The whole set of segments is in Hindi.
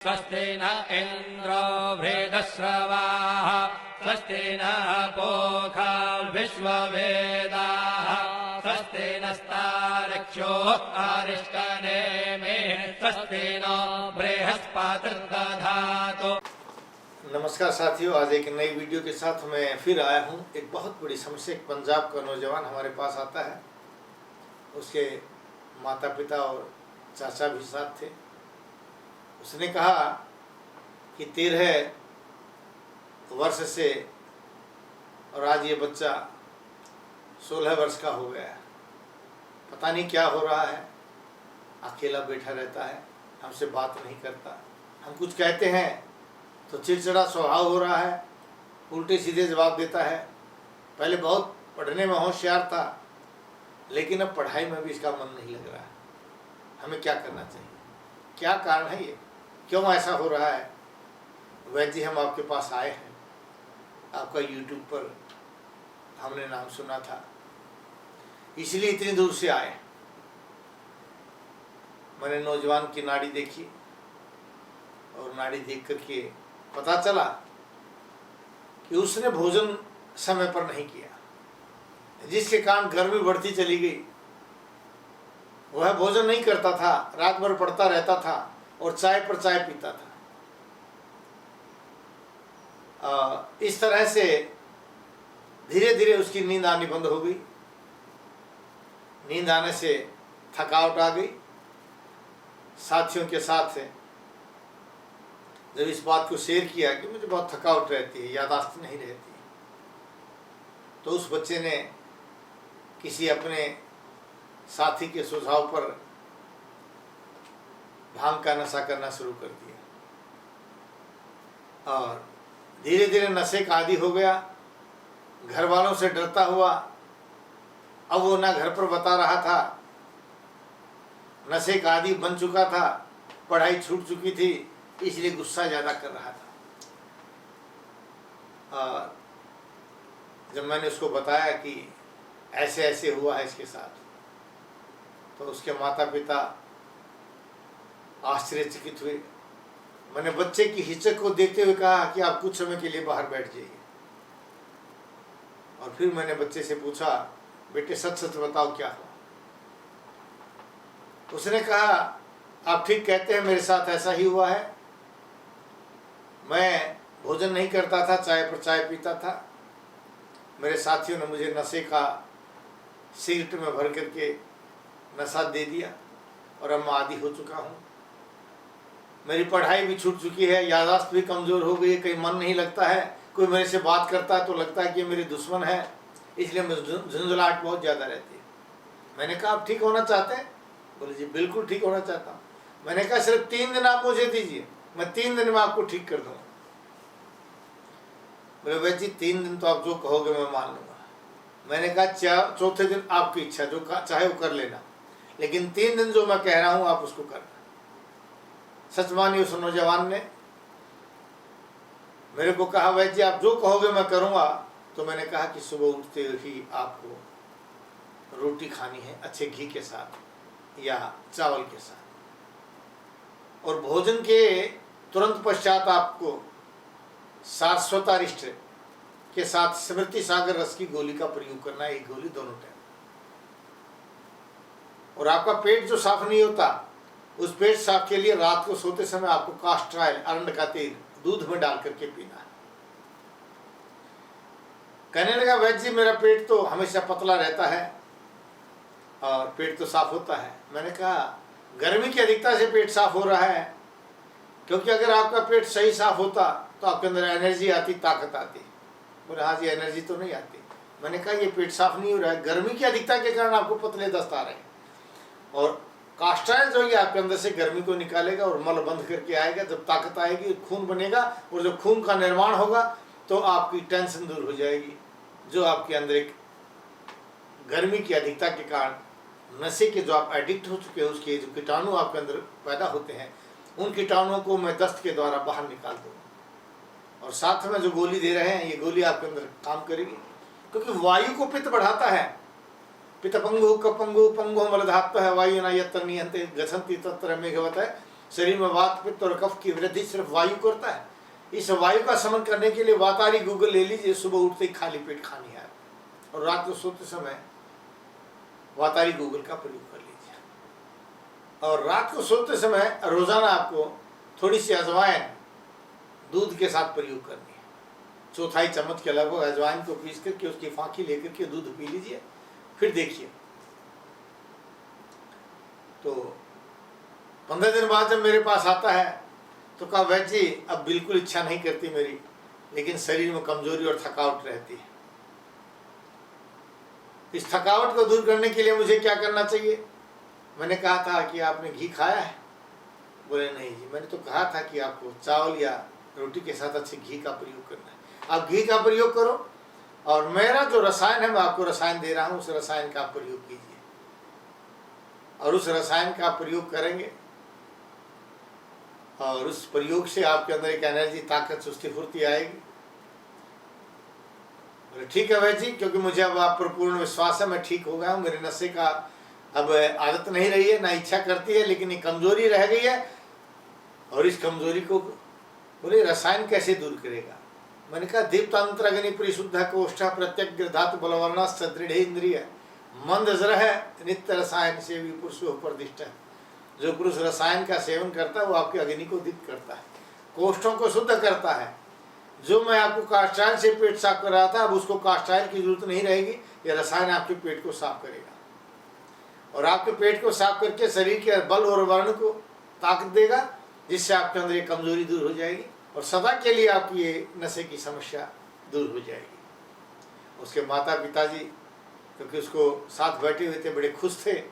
स्वस्ति न इन्द्रो वृद्धश्रवाः स्वस्ति नः पूषा विश्ववेदाः स्वस्ति नस्तार्क्ष्यो अरिष्टनेमिः स्वस्ति नो बृहस्पतिर्दधातु। नमस्कार साथियों, आज एक नई वीडियो के साथ मैं फिर आया हूँ। एक बहुत बड़ी समस्या, एक पंजाब का नौजवान हमारे पास आता है। उसके माता पिता और चाचा भी साथ थे। उसने कहा कि 13 वर्ष से और आज ये बच्चा 16 वर्ष का हो गया है। पता नहीं क्या हो रहा है, अकेला बैठा रहता है, हमसे बात नहीं करता। हम कुछ कहते हैं तो चिड़चिड़ा स्वभाव हो रहा है, उल्टे सीधे जवाब देता है। पहले बहुत पढ़ने में होशियार था, लेकिन अब पढ़ाई में भी इसका मन नहीं लग रहा है। हमें क्या करना चाहिए? क्या कारण है ये? क्यों ऐसा हो रहा है? वैद्य जी, हम आपके पास आए हैं। आपका YouTube पर हमने नाम सुना था, इसलिए इतनी दूर से आए। मैंने नौजवान की नाड़ी देखी और नाड़ी देख करके पता चला कि उसने भोजन समय पर नहीं किया, जिसके कारण गर्मी बढ़ती चली गई। वह भोजन नहीं करता था, रात भर पढ़ता रहता था और चाय पर चाय पीता था। इस तरह से धीरे धीरे उसकी नींद आनी बंद हो गई। नींद आने से थकावट आ गई। साथियों के साथ जब इस बात को शेयर किया कि मुझे बहुत थकावट रहती है, याददाश्त नहीं रहती, तो उस बच्चे ने किसी अपने साथी के सुझाव पर भांग का नशा करना शुरू कर दिया और धीरे धीरे नशे का आदी हो गया। घर वालों से डरता हुआ, अब वो ना घर पर बता रहा था, नशे का आदी बन चुका था, पढ़ाई छूट चुकी थी, इसलिए गुस्सा ज़्यादा कर रहा था। जब मैंने उसको बताया कि ऐसे ऐसे हुआ है इसके साथ, तो उसके माता पिता आश्चर्यचकित हुए। मैंने बच्चे की हिचक को देखते हुए कहा कि आप कुछ समय के लिए बाहर बैठ जाइए। और फिर मैंने बच्चे से पूछा, बेटे सच सच बताओ क्या हुआ? उसने कहा, आप ठीक कहते हैं, मेरे साथ ऐसा ही हुआ है। मैं भोजन नहीं करता था, चाय पर चाय पीता था। मेरे साथियों ने मुझे नशे का सिगरेट में भर करके नशा दे दिया और अब मैं आदी हो चुका हूँ। मेरी पढ़ाई भी छूट चुकी है, याददाश्त भी कमज़ोर हो गई है, कहीं मन नहीं लगता है। कोई मेरे से बात करता है तो लगता है कि मेरे दुश्मन है, इसलिए मुझे झुंझलाहट बहुत ज़्यादा रहती है। मैंने कहा, आप ठीक होना चाहते हैं? बोले जी बिल्कुल ठीक होना चाहता हूँ। मैंने कहा, सिर्फ 3 दिन आप मुझे दीजिए, मैं 3 दिन में आपको ठीक कर दूँगा। बोले वैद्य जी 3 दिन तो आप जो कहोगे मैं मान लूँगा। मैंने कहा, चौथे दिन आपकी इच्छा, जो चाहे वो कर लेना, लेकिन 3 दिन जो मैं कह रहा हूँ आप उसको करना। सच मानिए, उस नौजवान ने मेरे को कहा, वैद्य जी आप जो कहोगे मैं करूँगा। तो मैंने कहा कि सुबह उठते ही आपको रोटी खानी है, अच्छे घी के साथ या चावल के साथ, और भोजन के तुरंत पश्चात आपको सारस्वतारिष्ट के साथ स्मृति सागर रस की गोली का प्रयोग करना है, 1 गोली दोनों टाइम। और आपका पेट जो साफ नहीं होता, उस पेट साफ के लिए रात को सोते समय आपको कास्टर ऑयल, अरंड का तेल दूध में डाल करके पीना है। कहने लगा, वैद्य जी मेरा पेट तो हमेशा पतला रहता है और पेट तो साफ होता है। मैंने कहा, गर्मी की अधिकता से पेट साफ हो रहा है, क्योंकि अगर आपका पेट सही साफ होता तो आपके अंदर एनर्जी आती, ताकत आती। बोले हाँ जी, एनर्जी तो नहीं आती। मैंने कहा, ये पेट साफ नहीं हो रहा है, गर्मी की अधिकता के कारण आपको पतले दस्त आ रहे हैं। और कास्टर ऑयल जो है आपके अंदर से गर्मी को निकालेगा और मल बंद करके आएगा। जब ताकत आएगी, खून बनेगा, और जब खून का निर्माण होगा तो आपकी टेंशन दूर हो जाएगी, जो आपके अंदर एक गर्मी की अधिकता के कारण नशे के जो आप एडिक्ट हो चुके हैं, उसके जो कीटाणु आपके अंदर पैदा होते हैं, उन कीटाणुओं को मैं दस्त के द्वारा बाहर निकाल दूँगा। और साथ में जो गोली दे रहे हैं, ये गोली आपके अंदर काम करेगी, क्योंकि वायु को पित्त बढ़ाता है। पितपंगु कपंगु पंगु मलधात्व है वायु न यत्र नियंते गच्छन्ति तत्र मेघवत है। शरीर में वात पित्त और कफ की वृद्धि सिर्फ वायु करता है। इस वायु का शमन करने के लिए वातारी गूगल ले लीजिए, सुबह उठते ही खाली पेट खानी है और रात को सोते समय वातारी गूगल का प्रयोग कर लीजिए। और रात को सोते समय रोजाना आपको थोड़ी सी अजवाइन दूध के साथ प्रयोग करनी है। चौथाई चम्मच के लगभग अजवाइन को पीस करके उसकी फांकी लेकर के दूध पी लीजिए, फिर देखिए। तो 15 दिन बाद जब मेरे पास आता है तो कहा वैद्य जी अब बिल्कुल इच्छा नहीं करती मेरी, लेकिन शरीर में कमजोरी और थकावट रहती है। इस थकावट को दूर करने के लिए मुझे क्या करना चाहिए? मैंने कहा था कि आपने घी खाया है? बोले नहीं जी, मैंने तो कहा था कि आपको चावल या रोटी के साथ अच्छे घी का प्रयोग करना है। आप घी का प्रयोग करो और मेरा जो रसायन है मैं आपको रसायन दे रहा हूँ, उस रसायन का प्रयोग कीजिए। और उस रसायन का प्रयोग करेंगे और उस प्रयोग से आपके अंदर एक एनर्जी, ताकत, चुस्ती फुर्ती आएगी। बोले ठीक है वैद्य जी, क्योंकि मुझे अब आप पर पूर्ण विश्वास है, मैं ठीक हो गया हूँ, मेरे नशे का अब आदत नहीं रही है, ना इच्छा करती है, लेकिन ये कमजोरी रह गई है। और इस कमजोरी को बोले रसायन कैसे दूर करेगा? मैंने कहा दीप्तांतर अग्नि परिशुद्ध कोष्ठा प्रत्यग्र धातु बलवर्णा सदृढ़ इंद्रिय मंद जर है नित्य रसायन से भी पुरुष प्रतिष्ठा। जो पुरुष रसायन का सेवन करता है वो आपके अग्नि को दीप्त करता है, कोष्ठों को शुद्ध करता है। जो मैं आपको कास्टाइल से पेट साफ कर रहा था, अब उसको कास्टाइल की जरूरत नहीं रहेगी। यह रसायन आपके पेट को साफ करेगा और आपके पेट को साफ करके शरीर के बल और वर्ण को ताकत देगा, जिससे आपके अंदर ये कमजोरी दूर हो जाएगी और सदा के लिए आपकी ये नशे की समस्या दूर हो जाएगी। उसके माता पिताजी, क्योंकि उसको साथ बैठे हुए थे, बड़े खुश थे।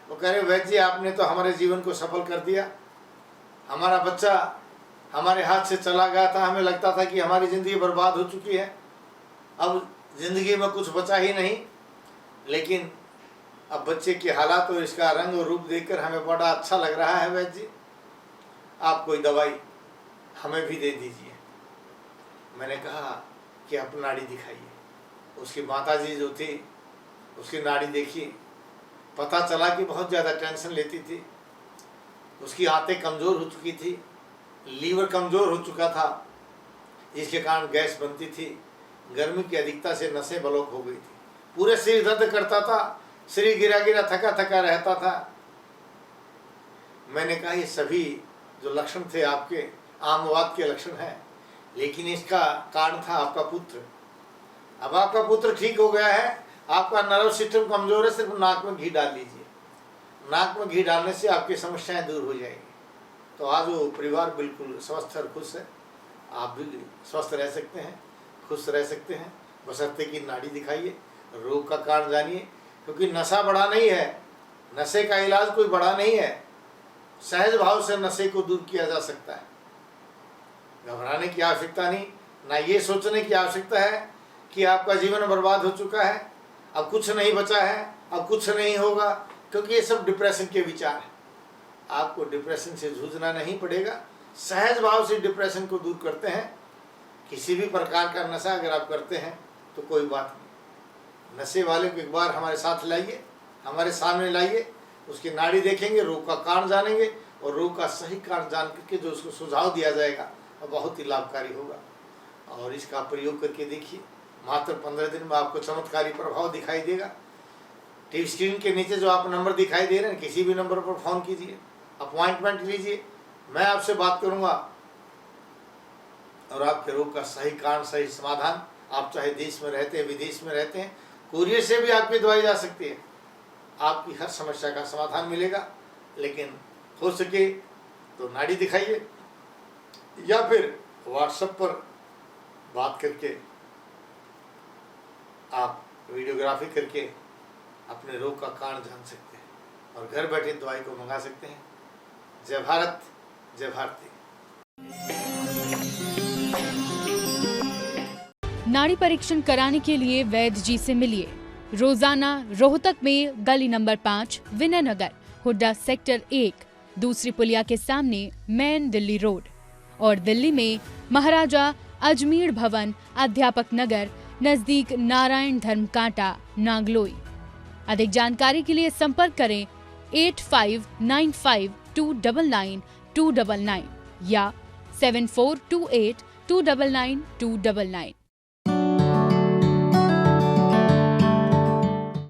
वो कह रहे वैद्य जी आपने तो हमारे जीवन को सफल कर दिया, हमारा बच्चा हमारे हाथ से चला गया था, हमें लगता था कि हमारी ज़िंदगी बर्बाद हो चुकी है, अब ज़िंदगी में कुछ बचा ही नहीं। लेकिन अब बच्चे के हालात और इसका रंग और रूप देखकर हमें बड़ा अच्छा लग रहा है वैद्य जी, आप कोई दवाई हमें भी दे दीजिए। मैंने कहा कि आप नाड़ी दिखाइए। उसकी माताजी जो थी उसकी नाड़ी देखी, पता चला कि बहुत ज़्यादा टेंशन लेती थी, उसकी आंतें कमज़ोर हो चुकी थी, लीवर कमज़ोर हो चुका था, जिसके कारण गैस बनती थी, गर्मी की अधिकता से नसें ब्लॉक हो गई थी, पूरे शरीर दर्द करता था, शरीर गिरा गिरा थका थका रहता था। मैंने कहा ये सभी जो लक्षण थे आपके आमवाद के लक्षण हैं, लेकिन इसका कारण था आपका पुत्र। अब आपका पुत्र ठीक हो गया है, आपका नर्व सिस्टम कमजोर है, सिर्फ नाक में घी डाल लीजिए। नाक में घी डालने से आपकी समस्याएं दूर हो जाएंगी। तो आज वो परिवार बिल्कुल स्वस्थ और खुश है। आप भी स्वस्थ रह सकते हैं, खुश रह सकते हैं, बशर्ते कि नाड़ी दिखाइए, रोग का कारण जानिए। क्योंकि नशा बड़ा नहीं है, नशे का इलाज कोई बड़ा नहीं है, सहज भाव से नशे को दूर किया जा सकता है। घबराने की आवश्यकता नहीं, ना ये सोचने की आवश्यकता है कि आपका जीवन बर्बाद हो चुका है, अब कुछ नहीं बचा है, अब कुछ नहीं होगा, क्योंकि ये सब डिप्रेशन के विचार है। आपको डिप्रेशन से जूझना नहीं पड़ेगा, सहज भाव से डिप्रेशन को दूर करते हैं। किसी भी प्रकार का नशा अगर आप करते हैं तो कोई बात नहीं, नशे वाले को एक बार हमारे साथ लाइए, हमारे सामने लाइए, उसकी नाड़ी देखेंगे, रोग का कारण जानेंगे और रोग का सही कारण जान करके जो उसको सुझाव दिया जाएगा वह बहुत ही लाभकारी होगा। और इसका प्रयोग करके देखिए, मात्र 15 दिन में आपको चमत्कारी प्रभाव दिखाई देगा। टीवी स्क्रीन के नीचे जो आप नंबर दिखाई दे रहे हैं, किसी भी नंबर पर फ़ोन कीजिए, अपॉइंटमेंट लीजिए, मैं आपसे बात करूंगा और आपके रोग का सही कारण, सही समाधान, आप चाहे देश में रहते हैं, विदेश में रहते हैं, कुरियर से भी आपकी दवाई जा सकती है, आपकी हर समस्या का समाधान मिलेगा। लेकिन हो सके तो नाड़ी दिखाइए या फिर व्हाट्सएप पर बात करके आप वीडियोग्राफी करके अपने रोग का कारण जान सकते हैं और घर बैठे दवाई को मंगा सकते हैं। जय भारत, जय भारती। नाड़ी परीक्षण कराने के लिए वैद्य जी से मिलिए रोजाना रोहतक में गली नंबर 5 विनय नगर, हुड्डा सेक्टर 1, दूसरी पुलिया के सामने मेन दिल्ली रोड, और दिल्ली में महाराजा अजमेर भवन, अध्यापक नगर, नजदीक नारायण धर्म कांटा, नागलोई। अधिक जानकारी के लिए संपर्क करें 8595299299 299 या 7428 299 299।